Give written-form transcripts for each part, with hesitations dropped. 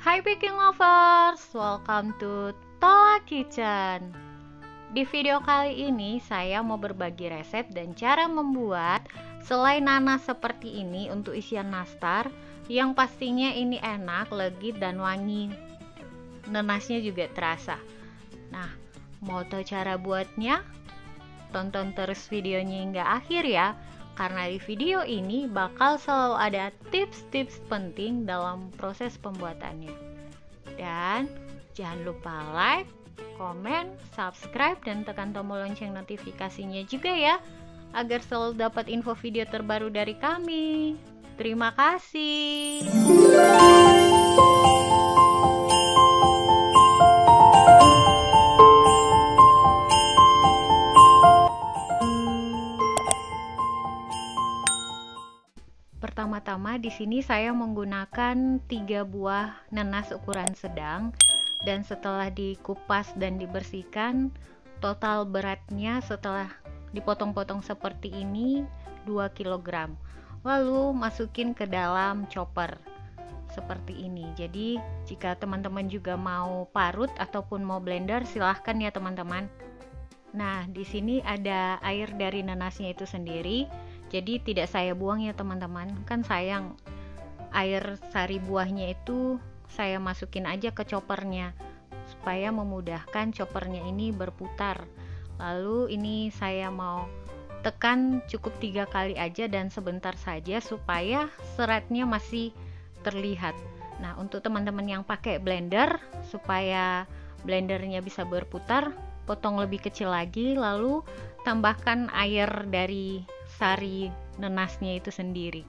Hai baking lovers, welcome to Tola Kitchen. Di video kali ini saya mau berbagi resep dan cara membuat selai nanas seperti ini untuk isian nastar yang pastinya ini enak, legit dan wangi. Nanasnya juga terasa. Nah, mau tahu cara buatnya? Tonton terus videonya hingga akhir ya. Karena di video ini bakal selalu ada tips-tips penting dalam proses pembuatannya. Dan jangan lupa like, komen, subscribe, dan tekan tombol lonceng notifikasinya juga ya, agar selalu dapat info video terbaru dari kami. Terima kasih. Pertama-tama di sini saya menggunakan 3 buah nanas ukuran sedang, dan setelah dikupas dan dibersihkan, total beratnya setelah dipotong-potong seperti ini 2 kg. Lalu masukin ke dalam chopper seperti ini. Jadi jika teman-teman juga mau parut ataupun mau blender, silahkan ya teman-teman. Nah, di sini ada air dari nanasnya itu sendiri. Jadi tidak saya buang ya teman-teman, kan sayang air sari buahnya itu saya masukin aja ke choppernya supaya memudahkan choppernya ini berputar. Lalu ini saya mau tekan cukup 3 kali aja dan sebentar saja supaya seratnya masih terlihat. Nah, untuk teman-teman yang pakai blender, supaya blendernya bisa berputar, potong lebih kecil lagi, lalu tambahkan air dari sari nanasnya itu sendiri.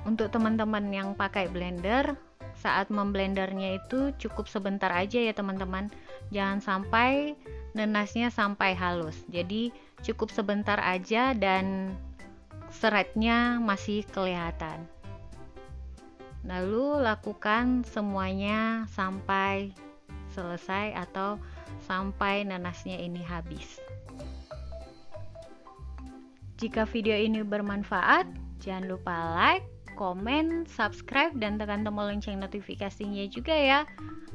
Untuk teman-teman yang pakai blender, saat memblendernya itu cukup sebentar aja ya teman-teman, jangan sampai nanasnya sampai halus. Jadi cukup sebentar aja dan seratnya masih kelihatan. Lalu lakukan semuanya sampai selesai atau sampai nanasnya ini habis. Jika video ini bermanfaat, jangan lupa like, komen, subscribe, dan tekan tombol lonceng notifikasinya juga ya,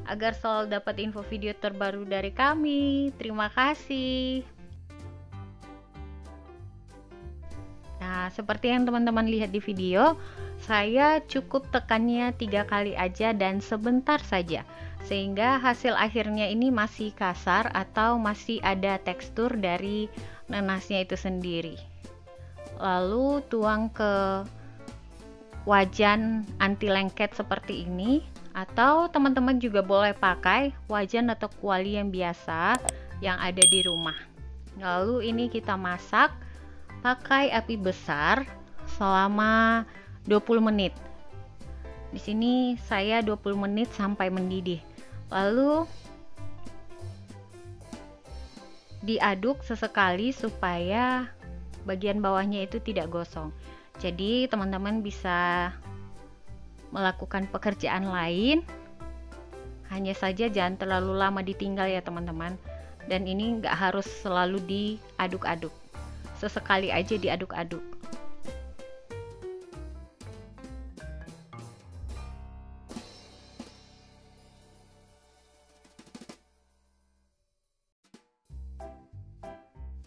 agar selalu dapat info video terbaru dari kami. Terima kasih. Nah, seperti yang teman-teman lihat di video, saya cukup tekannya 3 kali aja dan sebentar saja, sehingga hasil akhirnya ini masih kasar atau masih ada tekstur dari nanasnya itu sendiri. Lalu tuang ke wajan anti lengket seperti ini, atau teman-teman juga boleh pakai wajan atau kuali yang biasa yang ada di rumah. Lalu ini kita masak pakai api besar selama 20 menit. Di sini saya 20 menit sampai mendidih. Lalu diaduk sesekali supaya bagian bawahnya itu tidak gosong. Jadi teman-teman bisa melakukan pekerjaan lain, hanya saja jangan terlalu lama ditinggal ya teman-teman. Dan ini nggak harus selalu diaduk-aduk, sesekali aja diaduk-aduk.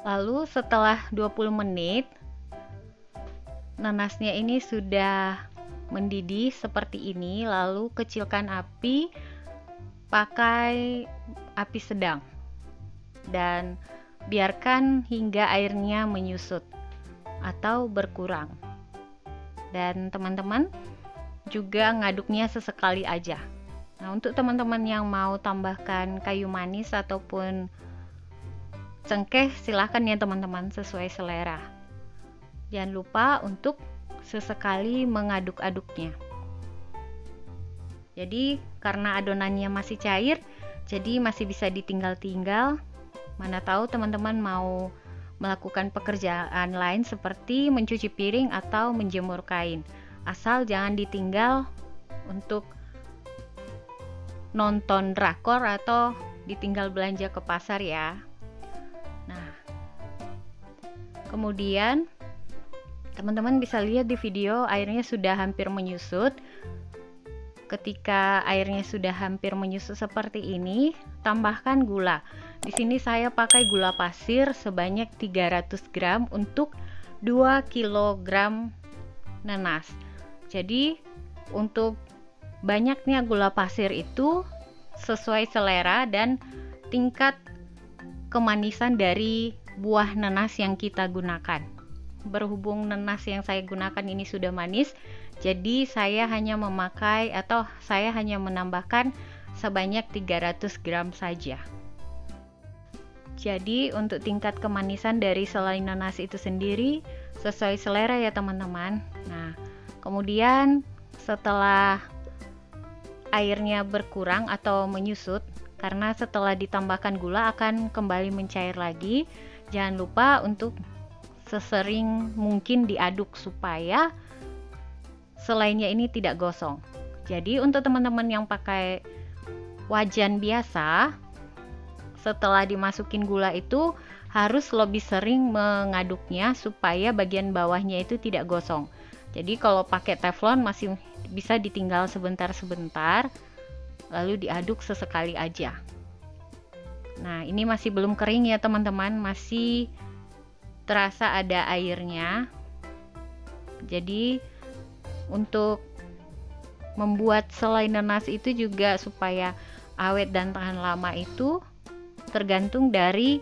Lalu setelah 20 menit nanasnya ini sudah mendidih seperti ini, lalu kecilkan api pakai api sedang dan biarkan hingga airnya menyusut atau berkurang. Dan teman-teman juga ngaduknya sesekali aja. Nah, untuk teman-teman yang mau tambahkan kayu manis ataupun cengkeh, silahkan ya teman-teman, sesuai selera. Jangan lupa untuk sesekali mengaduk-aduknya. Jadi karena adonannya masih cair, jadi masih bisa ditinggal-tinggal. Mana tahu teman-teman mau melakukan pekerjaan lain seperti mencuci piring atau menjemur kain. Asal jangan ditinggal untuk nonton drakor atau ditinggal belanja ke pasar ya. Nah, kemudian teman-teman bisa lihat di video airnya sudah hampir menyusut. Ketika airnya sudah hampir menyusut seperti ini, tambahkan gula. Di sini saya pakai gula pasir sebanyak 300 gram untuk 2 kg nanas. Jadi untuk banyaknya gula pasir itu sesuai selera dan tingkat kemanisan dari buah nanas yang kita gunakan. Berhubung nanas yang saya gunakan ini sudah manis, jadi saya hanya menambahkan sebanyak 300 gram saja. Jadi untuk tingkat kemanisan dari selai nanas itu sendiri sesuai selera ya teman-teman. Nah, kemudian setelah airnya berkurang atau menyusut, karena setelah ditambahkan gula akan kembali mencair lagi, jangan lupa untuk sesering mungkin diaduk supaya selainya ini tidak gosong. Jadi untuk teman-teman yang pakai wajan biasa, setelah dimasukin gula itu harus lebih sering mengaduknya supaya bagian bawahnya itu tidak gosong. Jadi kalau pakai teflon masih bisa ditinggal sebentar-sebentar, lalu diaduk sesekali aja. Nah, ini masih belum kering ya teman-teman, masih terasa ada airnya. Jadi untuk membuat selai nanas itu juga supaya awet dan tahan lama itu tergantung dari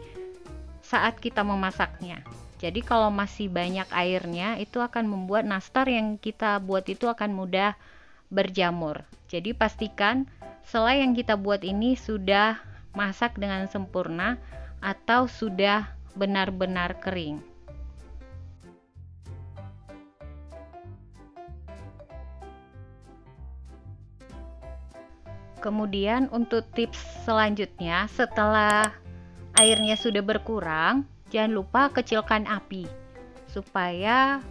saat kita memasaknya. Jadi kalau masih banyak airnya itu akan membuat nastar yang kita buat itu akan mudah berjamur. Jadi pastikan selai yang kita buat ini sudah masak dengan sempurna atau sudah benar-benar kering. Kemudian untuk tips selanjutnya, setelah airnya sudah berkurang, jangan lupa kecilkan api supaya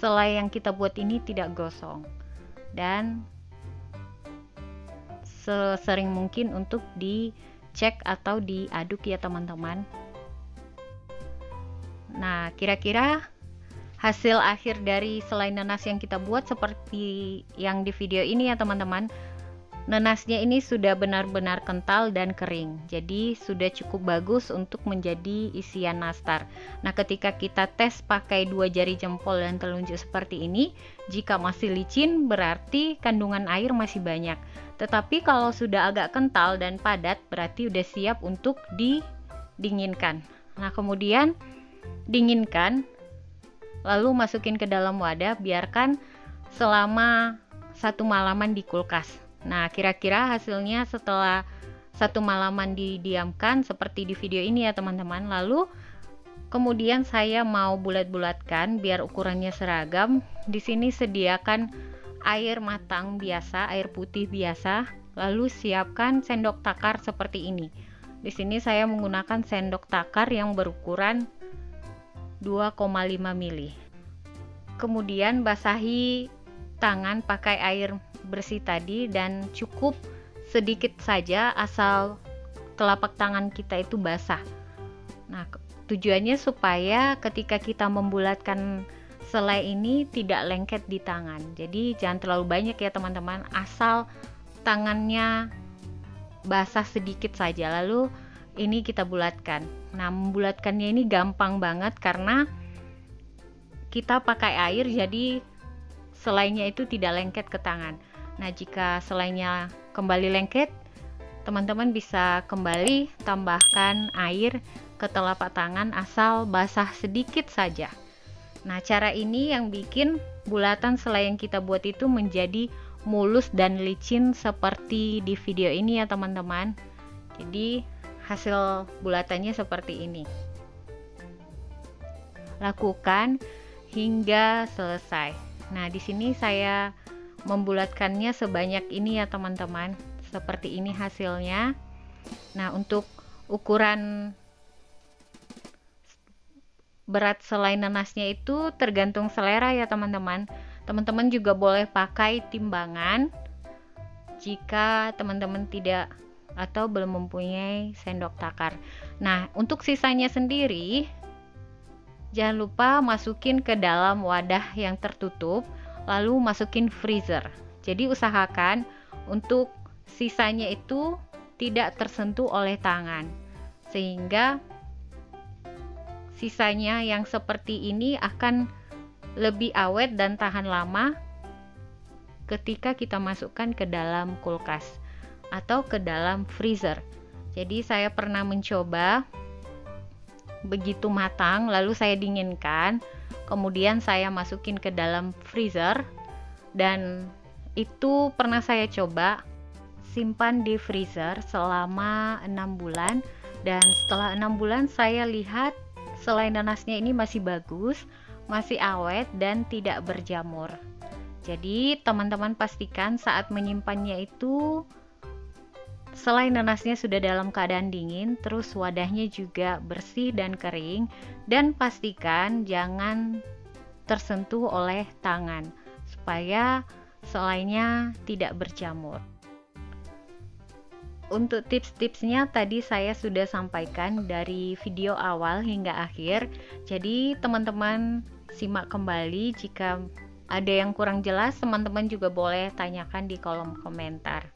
selai yang kita buat ini tidak gosong, dan sesering mungkin untuk dicek atau diaduk ya teman-teman. Nah, kira-kira hasil akhir dari selai nanas yang kita buat seperti yang di video ini ya teman-teman. Nanasnya ini sudah benar-benar kental dan kering, jadi sudah cukup bagus untuk menjadi isian nastar. Nah, ketika kita tes pakai 2 jari jempol dan telunjuk seperti ini, jika masih licin berarti kandungan air masih banyak. Tetapi kalau sudah agak kental dan padat berarti udah siap untuk didinginkan. Nah, kemudian dinginkan, lalu masukin ke dalam wadah, biarkan selama 1 malaman di kulkas. Nah, kira-kira hasilnya setelah 1 malaman didiamkan seperti di video ini ya teman-teman. Lalu kemudian saya mau bulat-bulatkan biar ukurannya seragam. Di sini sediakan air matang biasa, air putih biasa. Lalu siapkan sendok takar seperti ini. Di sini saya menggunakan sendok takar yang berukuran 2,5 mili. Kemudian basahi tangan pakai air bersih tadi dan cukup sedikit saja asal telapak tangan kita itu basah. Nah, tujuannya supaya ketika kita membulatkan selai ini tidak lengket di tangan. Jadi jangan terlalu banyak ya teman-teman, asal tangannya basah sedikit saja, lalu ini kita bulatkan. Nah, membulatkannya ini gampang banget karena kita pakai air, jadi selainya itu tidak lengket ke tangan. Nah, jika selainya kembali lengket, teman-teman bisa kembali tambahkan air ke telapak tangan asal basah sedikit saja. Nah, cara ini yang bikin bulatan selai yang kita buat itu menjadi mulus dan licin seperti di video ini ya teman-teman. Jadi hasil bulatannya seperti ini. Lakukan hingga selesai. Nah, di sini saya membulatkannya sebanyak ini ya teman-teman. Seperti ini hasilnya. Nah, untuk ukuran berat selai nanasnya itu tergantung selera ya teman-teman. Teman-teman juga boleh pakai timbangan jika teman-teman tidak atau belum mempunyai sendok takar. Nah, untuk sisanya sendiri jangan lupa masukin ke dalam wadah yang tertutup, lalu masukin freezer. Jadi usahakan untuk sisanya itu tidak tersentuh oleh tangan, sehingga sisanya yang seperti ini akan lebih awet dan tahan lama ketika kita masukkan ke dalam kulkas atau ke dalam freezer. Jadi saya pernah mencoba begitu matang, lalu saya dinginkan, kemudian saya masukin ke dalam freezer, dan itu pernah saya coba simpan di freezer selama 6 bulan, dan setelah 6 bulan saya lihat selai nanasnya ini masih bagus, masih awet dan tidak berjamur. Jadi teman-teman pastikan saat menyimpannya itu selai nanasnya sudah dalam keadaan dingin, terus wadahnya juga bersih dan kering, dan pastikan jangan tersentuh oleh tangan supaya selainya tidak berjamur. Untuk tips-tipsnya tadi saya sudah sampaikan dari video awal hingga akhir, jadi teman-teman simak kembali. Jika ada yang kurang jelas, teman-teman juga boleh tanyakan di kolom komentar.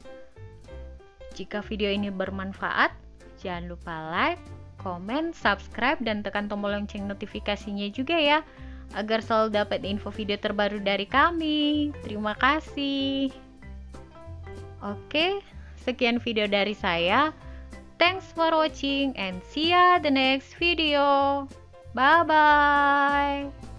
Jika video ini bermanfaat, jangan lupa like, komen, subscribe, dan tekan tombol lonceng notifikasinya juga ya, agar selalu dapat info video terbaru dari kami. Terima kasih. Oke, sekian video dari saya. Thanks for watching and see ya the next video. Bye bye.